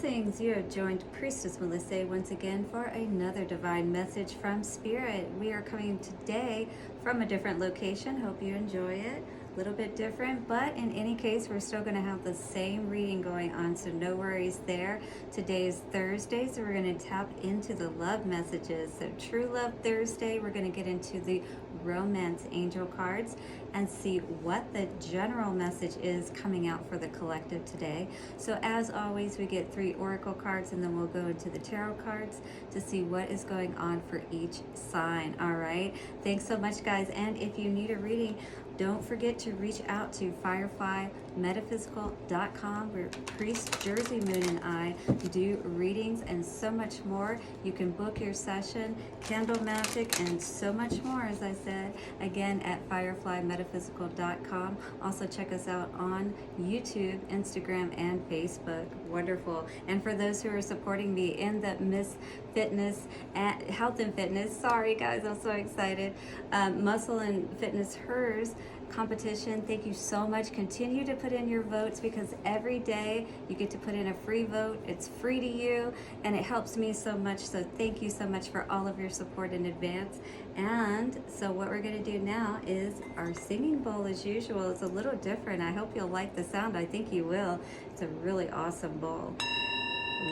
Blessings, you have joined Priestess Melissa once again for another divine message from Spirit. We are coming today from a different location. Hope you enjoy it. A little bit different, but in any case, we're still going to have the same reading going on, so no worries there. Today is Thursday, so we're going to tap into the love messages. So True Love Thursday, we're going to get into the Romance Angel cards and see what the general message is coming out for the collective today. So as always, we get 3 oracle cards and then we'll go into the tarot cards to see what is going on for each sign. All right, thanks so much, guys. And if you need a reading, don't forget to reach out to fireflymetaphysical.com, where Priest Jersey Moon and I do readings and so much more. You can book your session, candle magic, and so much more, as I said, again at fireflymetaphysical.com. Also check us out on YouTube, Instagram, and Facebook. Wonderful. And for those who are supporting me in the Miss Fitness, Health and Fitness, sorry guys, I'm so excited, Muscle and Fitness Hers competition, thank you so much. Continue to put in your votes, because every day you get to put in a free vote. It's free to you and it helps me so much, so thank you so much for all of your support in advance. And so what we're going to do now is our singing bowl. As usual, it's a little different. I hope you'll like the sound. I think you will. It's a really awesome bowl.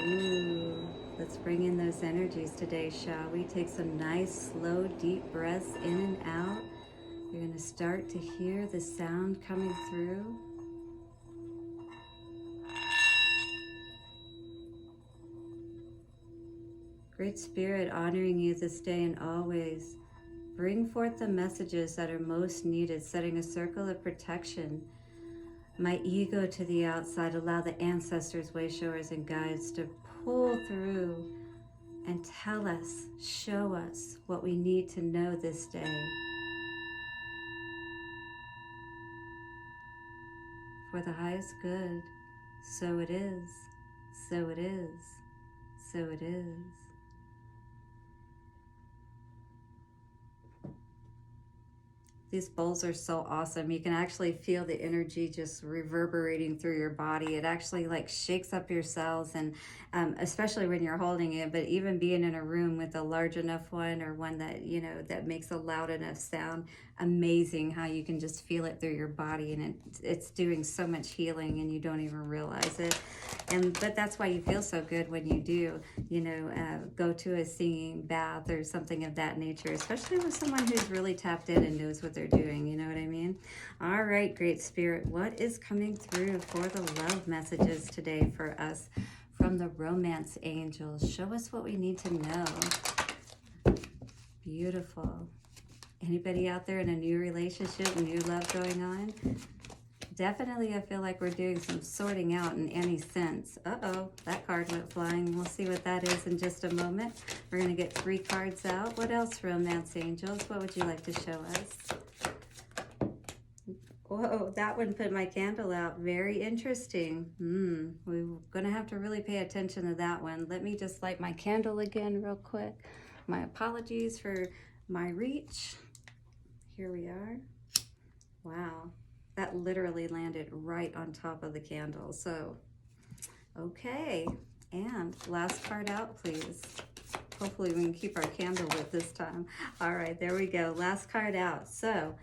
Ooh, let's bring in those energies today, shall we? Take some nice slow deep breaths in and out. You're going to start to hear the sound coming through. Great Spirit, honoring you this day and always. Bring forth the messages that are most needed, setting a circle of protection. My ego to the outside, allow the ancestors, way showers, and guides to pull through and tell us, show us what we need to know this day. For the highest good, so it is, so it is, so it is. These bowls are so awesome. You can actually feel the energy just reverberating through your body. It actually like shakes up your cells, and especially when you're holding it, but even being in a room with a large enough one, or one that, you know, that makes a loud enough sound, amazing how you can just feel it through your body, and it's doing so much healing and you don't even realize it. But that's why you feel so good when you do, you know, go to a singing bath or something of that nature, especially with someone who's really tapped in and knows what they're doing, you know what I mean? All right, Great Spirit, what is coming through for the love messages today for us from the Romance Angels? Show us what we need to know. Beautiful. Anybody out there in a new relationship, new love going on? Definitely, I feel like we're doing some sorting out in any sense. Uh-oh, that card went flying. We'll see what that is in just a moment. We're going to get 3 cards out. What else, Romance Angels? What would you like to show us? Whoa, that one put my candle out. Very interesting. We're going to have to really pay attention to that one. Let me just light my candle again real quick. My apologies for my reach. Here we are. Wow. That literally landed right on top of the candle. So, okay. And last card out, please. Hopefully we can keep our candle lit this time. All right, there we go. Last card out. So,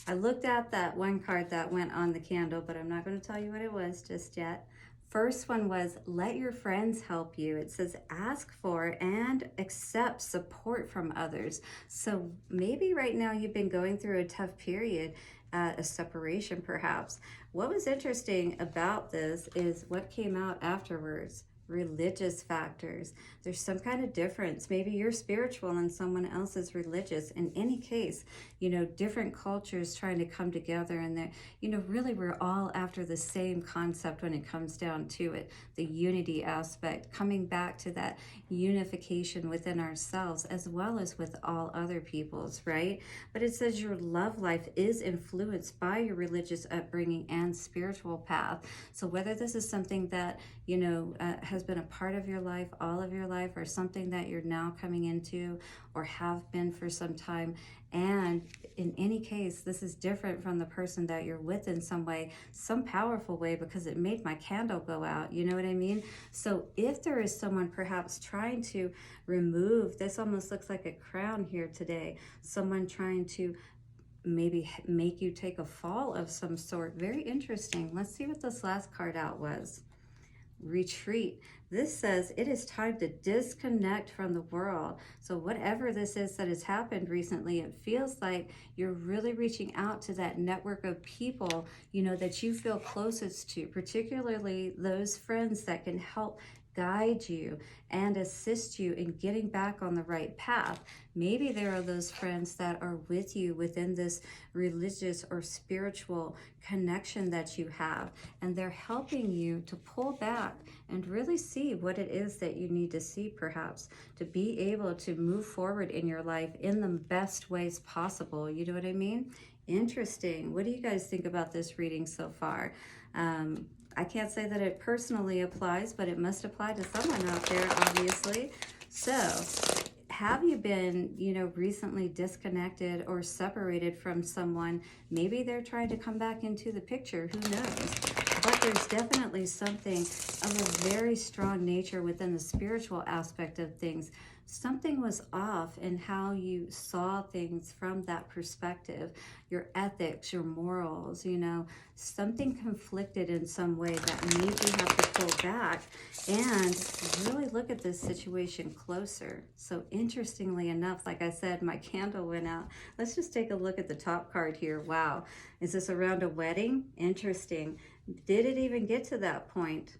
I looked at that one card that went on the candle, but I'm not going to tell you what it was just yet. First one was, let your friends help you. It says, ask for and accept support from others. So maybe right now you've been going through a tough period, a separation perhaps. What was interesting about this is what came out afterwards. Religious factors. There's some kind of difference. Maybe you're spiritual and someone else is religious. In any case, you know, different cultures trying to come together, and that, you know, really we're all after the same concept when it comes down to it. The unity aspect, coming back to that unification within ourselves as well as with all other peoples, right? But it says your love life is influenced by your religious upbringing and and spiritual path. So whether this is something that, has been a part of your life, all of your life, or something that you're now coming into or have been for some time, and in any case, this is different from the person that you're with in some way, some powerful way, because it made my candle go out. You know what I mean? So if there is someone perhaps trying to remove, this almost looks like a crown here today, someone trying to maybe make you take a fall of some sort. Very interesting. Let's see what this last card out was. Retreat. This says it is time to disconnect from the world. So whatever this is that has happened recently, it feels like you're really reaching out to that network of people, that you feel closest to, particularly those friends that can help guide you and assist you in getting back on the right path. Maybe there are those friends that are with you within this religious or spiritual connection that you have, and they're helping you to pull back and really see what it is that you need to see, perhaps, to be able to move forward in your life in the best ways possible. You know what I mean? Interesting. What do you guys think about this reading so far? I can't say that it personally applies, but it must apply to someone out there, obviously. So, have you been, recently disconnected or separated from someone? Maybe they're trying to come back into the picture, who knows? But there's definitely something of a very strong nature within the spiritual aspect of things. Something was off in how you saw things from that perspective, your ethics, your morals, something conflicted in some way that made you have to pull back and really look at this situation closer. So interestingly enough, like I said, my candle went out. Let's just take a look at the top card here. Wow. Is this around a wedding? Interesting. Did it even get to that point?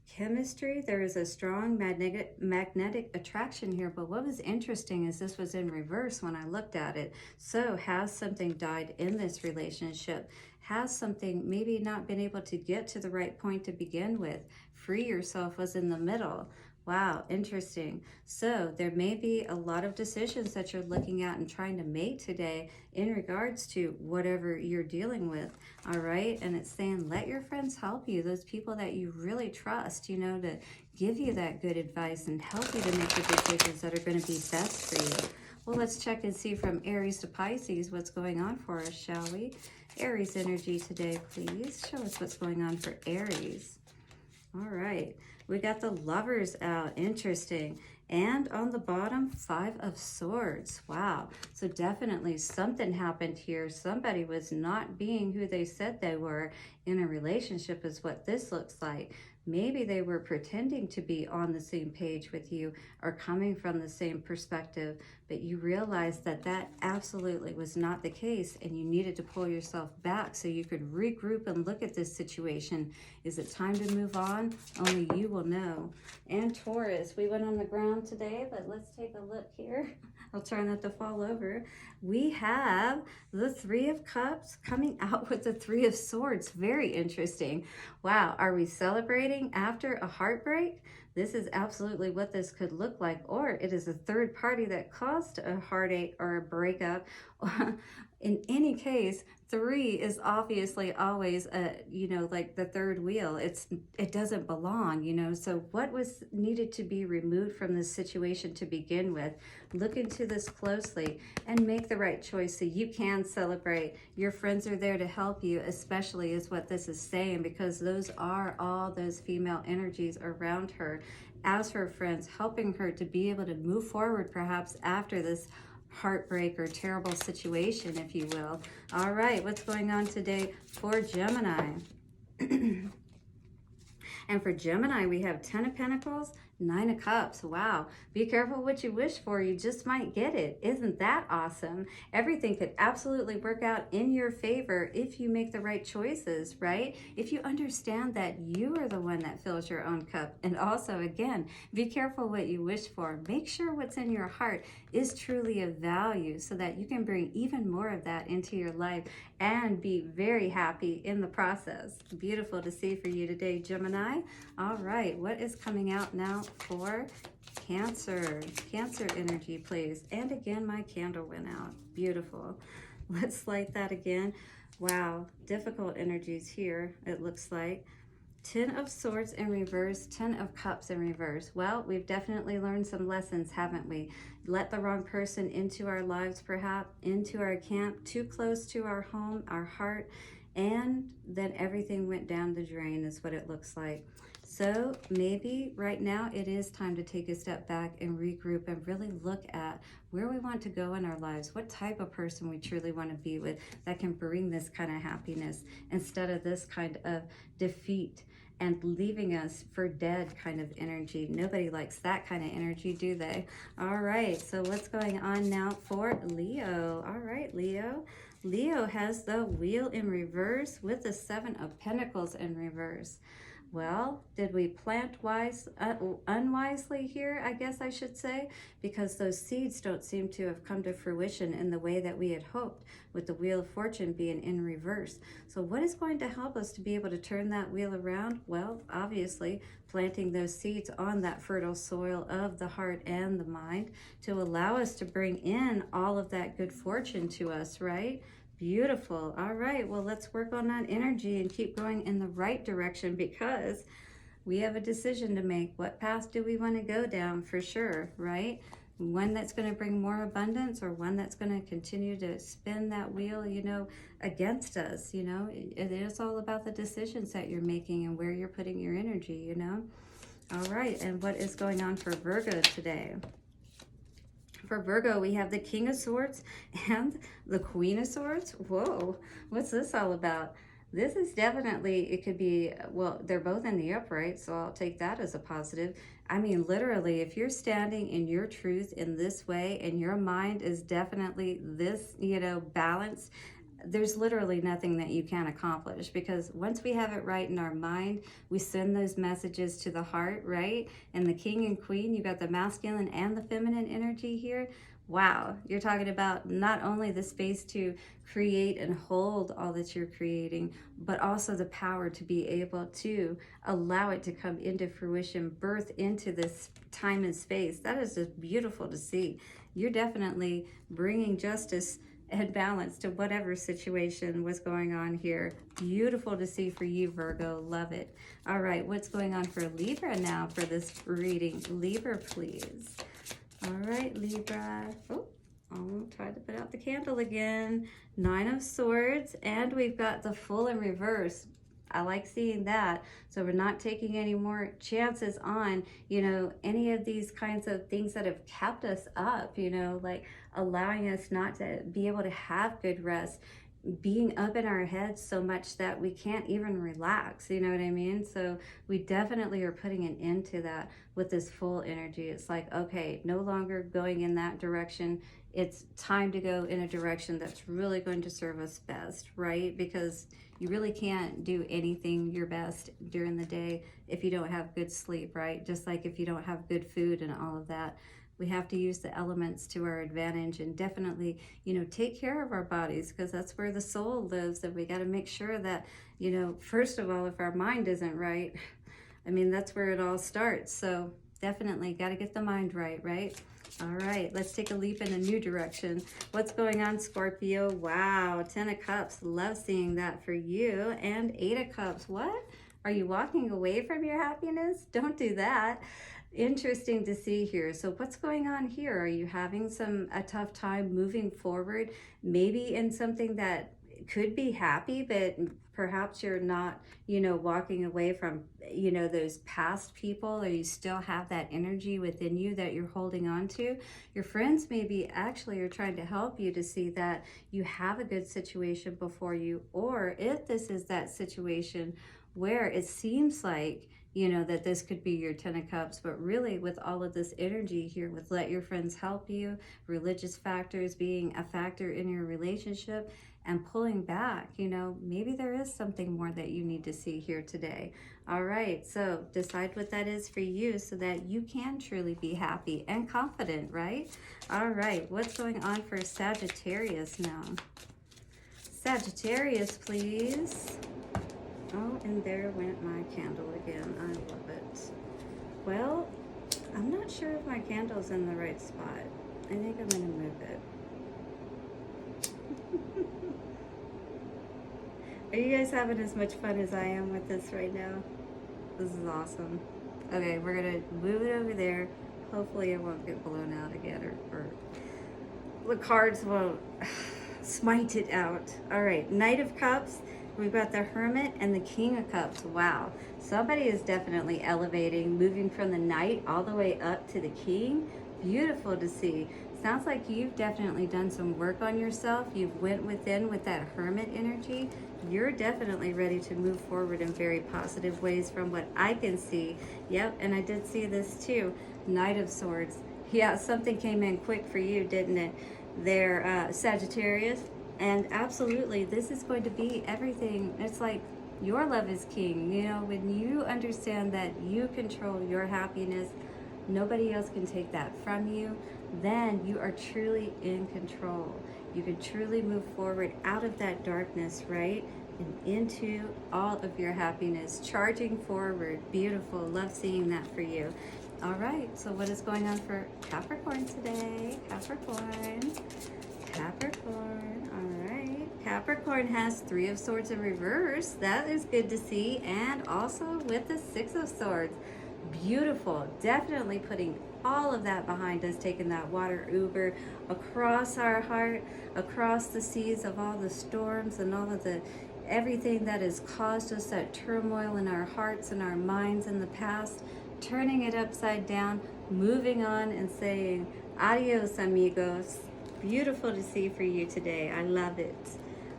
Chemistry, there is a strong magnetic attraction here, but what was interesting is this was in reverse when I looked at it. So has something died in this relationship? Has something maybe not been able to get to the right point to begin with? Free yourself was in the middle. Wow, interesting. So there may be a lot of decisions that you're looking at and trying to make today in regards to whatever you're dealing with, all right? And it's saying let your friends help you, those people that you really trust, to give you that good advice and help you to make the decisions that are going to be best for you. Well, let's check and see from Aries to Pisces what's going on for us, shall we? Aries energy today, please. Show us what's going on for Aries. All right. We got the Lovers out. Interesting. And on the bottom, 5 of Swords. Wow. So definitely something happened here. Somebody was not being who they said they were in a relationship is what this looks like. Maybe they were pretending to be on the same page with you or coming from the same perspective, but you realized that that absolutely was not the case and you needed to pull yourself back so you could regroup and look at this situation. Is it time to move on? Only you will know. And Taurus, we went on the ground today, but let's take a look here. I'll try not to fall over. We have the 3 of Cups coming out with the 3 of Swords. Very interesting. Wow, are we celebrating after a heartbreak? This is absolutely what this could look like. Or it is a third party that caused a heartache or a breakup. In any case, 3 is obviously always like the third wheel. It doesn't belong, so what was needed to be removed from this situation to begin with? Look into this closely and make the right choice so you can celebrate. Your friends are there to help you, especially is what this is saying, because those are all those female energies around her as her friends, helping her to be able to move forward perhaps after this heartbreak or terrible situation, if you will. All right, what's going on today for Gemini? And for Gemini, we have 10 of Pentacles, 9 of Cups. Wow. Be careful what you wish for. You just might get it. Isn't that awesome? Everything could absolutely work out in your favor if you make the right choices, right? If you understand that you are the one that fills your own cup. And also, again, be careful what you wish for. Make sure what's in your heart is truly of value so that you can bring even more of that into your life and be very happy in the process. Beautiful to see for you today, Gemini. All right, what is coming out now for Cancer? Cancer energy, please. And again, my candle went out. Beautiful. Let's light that again. Wow, difficult energies here, it looks like. 10 of Swords in reverse, 10 of Cups in reverse. Well, we've definitely learned some lessons, haven't we? Let the wrong person into our lives, perhaps, into our camp, too close to our home, our heart, and then everything went down the drain is what it looks like. So maybe right now it is time to take a step back and regroup and really look at where we want to go in our lives, what type of person we truly want to be with that can bring this kind of happiness instead of this kind of defeat and leaving us for dead kind of energy. Nobody likes that kind of energy, do they? All right, so what's going on now for Leo? All right, Leo. Leo has the Wheel in reverse with the 7 of Pentacles in reverse. Well, did we plant unwisely here, I guess I should say, because those seeds don't seem to have come to fruition in the way that we had hoped, with the Wheel of Fortune being in reverse. So what is going to help us to be able to turn that wheel around? Well, obviously, planting those seeds on that fertile soil of the heart and the mind to allow us to bring in all of that good fortune to us, right? Beautiful. All right, well, let's work on that energy and keep going in the right direction, because we have a decision to make. What path do we want to go down for sure, right? One that's going to bring more abundance, or one that's going to continue to spin that wheel, you know, against us, you know? It is all about the decisions that you're making and where you're putting your energy, you know? All right, and what is going on for Virgo today? For Virgo, we have the King of Swords and the Queen of Swords. Whoa, what's this all about? This is definitely, it could be, well, they're both in the upright, so I'll take that as a positive. I mean, literally, if you're standing in your truth in this way and your mind is definitely this, you know, balanced, there's literally nothing that you can't accomplish, because once we have it right in our mind, we send those messages to the heart, right? And the King and Queen, you got the masculine and the feminine energy here. Wow, you're talking about not only the space to create and hold all that you're creating, but also the power to be able to allow it to come into fruition, birth into this time and space. That is just beautiful to see. You're definitely bringing justice and balance to whatever situation was going on here. Beautiful to see for you, Virgo. Love it. All right, what's going on for Libra now for this reading? Libra, please. All right, Libra. Oh, I'll try to put out the candle again. 9 of Swords, and we've got the Fool in reverse. I like seeing that. So we're not taking any more chances on, you know, any of these kinds of things that have kept us up, you know, like allowing us not to be able to have good rest, being up in our heads so much that we can't even relax, you know what I mean? So we definitely are putting an end to that with this Fool energy. It's like, okay, no longer going in that direction. It's time to go in a direction that's really going to serve us best, right? Because you really can't do anything your best during the day if you don't have good sleep, right? Just like if you don't have good food and all of that. We have to use the elements to our advantage, and definitely, you know, take care of our bodies, because that's where the soul lives. And we got to make sure that, you know, first of all, if our mind isn't right, I mean, that's where it all starts. So definitely got to get the mind right, right? All right, let's take a leap in a new direction. What's going on, Scorpio? Wow, 10 of Cups. Love seeing that for you. And 8 of Cups. What? Are you walking away from your happiness? Don't do that. Interesting to see here. So what's going on here? Are you having a tough time moving forward? Maybe in something that could be happy, but perhaps you're not, you know, walking away from, you know, those past people, or you still have that energy within you that you're holding on to. Your friends maybe actually are trying to help you to see that you have a good situation before you, or if this is that situation where it seems like, you know, that this could be your 10 of Cups, but really with all of this energy here with let your friends help you, religious factors being a factor in your relationship, and pulling back, you know, maybe there is something more that you need to see here today. All right, so decide what that is for you so that you can truly be happy and confident, right? All right, what's going on for Sagittarius now? Sagittarius, please. Oh, and there went my candle again. I love it. Well, I'm not sure if my candle's in the right spot. I think I'm going to move it. Are you guys having as much fun as I am with this right now? This is awesome. Okay, we're gonna move it over there. Hopefully it won't get blown out again, or the cards won't smite it out. All right, Knight of Cups. We've got the Hermit and the King of Cups. Wow. Somebody is definitely elevating, moving from the Knight all the way up to the King. Beautiful to see. Sounds like you've definitely done some work on yourself. You've went within with that Hermit energy. You're definitely ready to move forward in very positive ways from what I can see. Yep, and I did see this too. Knight of Swords. Yeah, something came in quick for you, didn't it? There, Sagittarius. And absolutely, this is going to be everything. It's like your love is king. You know, when you understand that you control your happiness, nobody else can take that from you, then you are truly in control. You can truly move forward out of that darkness, right? And into all of your happiness, charging forward. Beautiful. Love seeing that for you. All right, so what is going on for Capricorn today? Capricorn. Capricorn, all right. Capricorn has 3 of Swords in reverse. That is good to see. And also with the 6 of Swords. Beautiful. Definitely putting all of that behind us, taking that water Uber across our heart, across the seas of all the storms and all of the everything that has caused us that turmoil in our hearts and our minds in the past, turning it upside down, moving on and saying, adios, amigos. Beautiful to see for you today. I love it.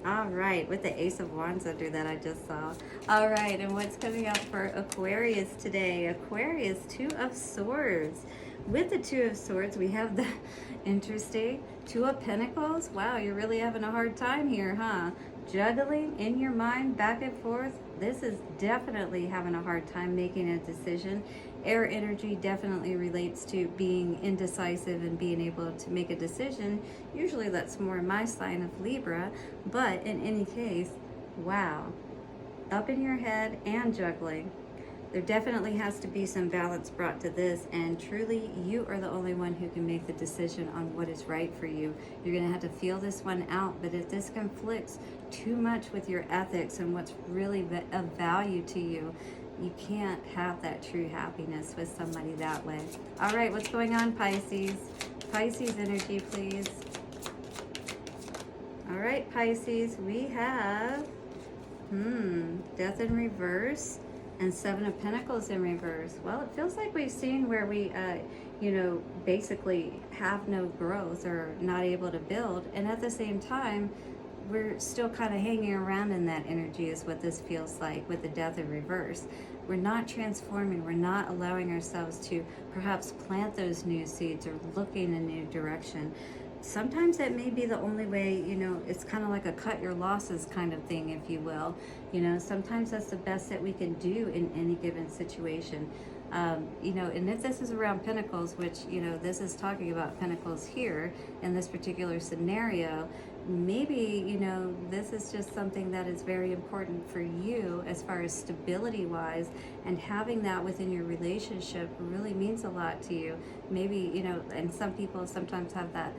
All right, with the Ace of Wands under that I just saw. All right, and what's coming up for Aquarius today? Aquarius, 2 of Swords. With the 2 of Swords, we have the interesting 2 of Pentacles. Wow, you're really having a hard time here, huh? Juggling in your mind back and forth. This is definitely having a hard time making a decision. Air energy definitely relates to being indecisive and being able to make a decision. Usually that's more my sign of Libra, but in any case, wow. Up in your head and juggling. There definitely has to be some balance brought to this, and truly you are the only one who can make the decision on what is right for you. You're going to have to feel this one out, but if this conflicts too much with your ethics and what's really of value to you, you can't have that true happiness with somebody that way. All right, what's going on, Pisces? Pisces energy, please. All right, Pisces, we have Death in reverse and 7 of Pentacles in reverse. Well, it feels like we've seen where we, basically have no growth or not able to build, and at the same time, we're still kind of hanging around in that energy is what this feels like with the Death in reverse. We're not transforming. We're not allowing ourselves to perhaps plant those new seeds or look in a new direction. Sometimes that may be the only way, it's kind of like a cut your losses kind of thing, if you will. Sometimes that's the best that we can do in any given situation. And if this is around Pentacles, which, this is talking about Pentacles here in this particular scenario, maybe, this is just something that is very important for you as far as stability wise, and having that within your relationship really means a lot to you. Maybe, and some people sometimes have that,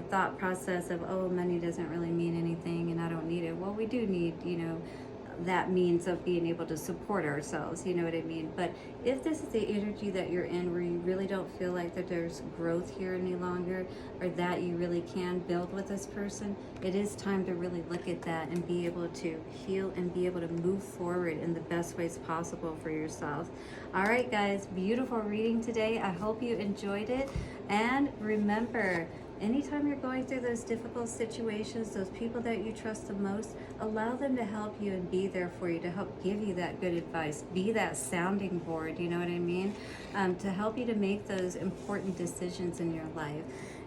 thought process of, oh, money doesn't really mean anything and I don't need it. Well, we do need, that means of being able to support ourselves, you know what I mean? But if this is the energy that you're in where you really don't feel like that there's growth here any longer, or that you really can build with this person, it is time to really look at that and be able to heal and be able to move forward in the best ways possible for yourself. All right, guys, beautiful reading today. I hope you enjoyed it. And remember, anytime you're going through those difficult situations, those people that you trust the most, allow them to help you and be there for you, to help give you that good advice, be that sounding board, you know what I mean? To help you to make those important decisions in your life.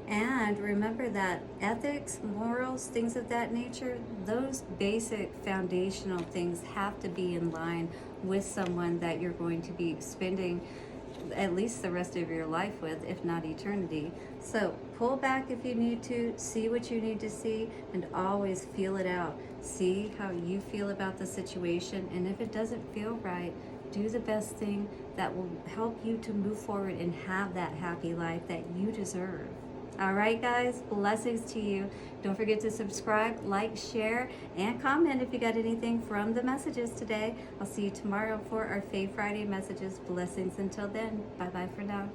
And remember that ethics, morals, things of that nature, those basic foundational things have to be in line with someone that you're going to be spending at least the rest of your life with, if not eternity. So pull back if you need to, see what you need to see, and always feel it out. See how you feel about the situation, and if it doesn't feel right, do the best thing that will help you to move forward and have that happy life that you deserve. All right, guys, blessings to you. Don't forget to subscribe, like, share, and comment if you got anything from the messages today. I'll see you tomorrow for our Faith Friday messages. Blessings until then. Bye-bye for now.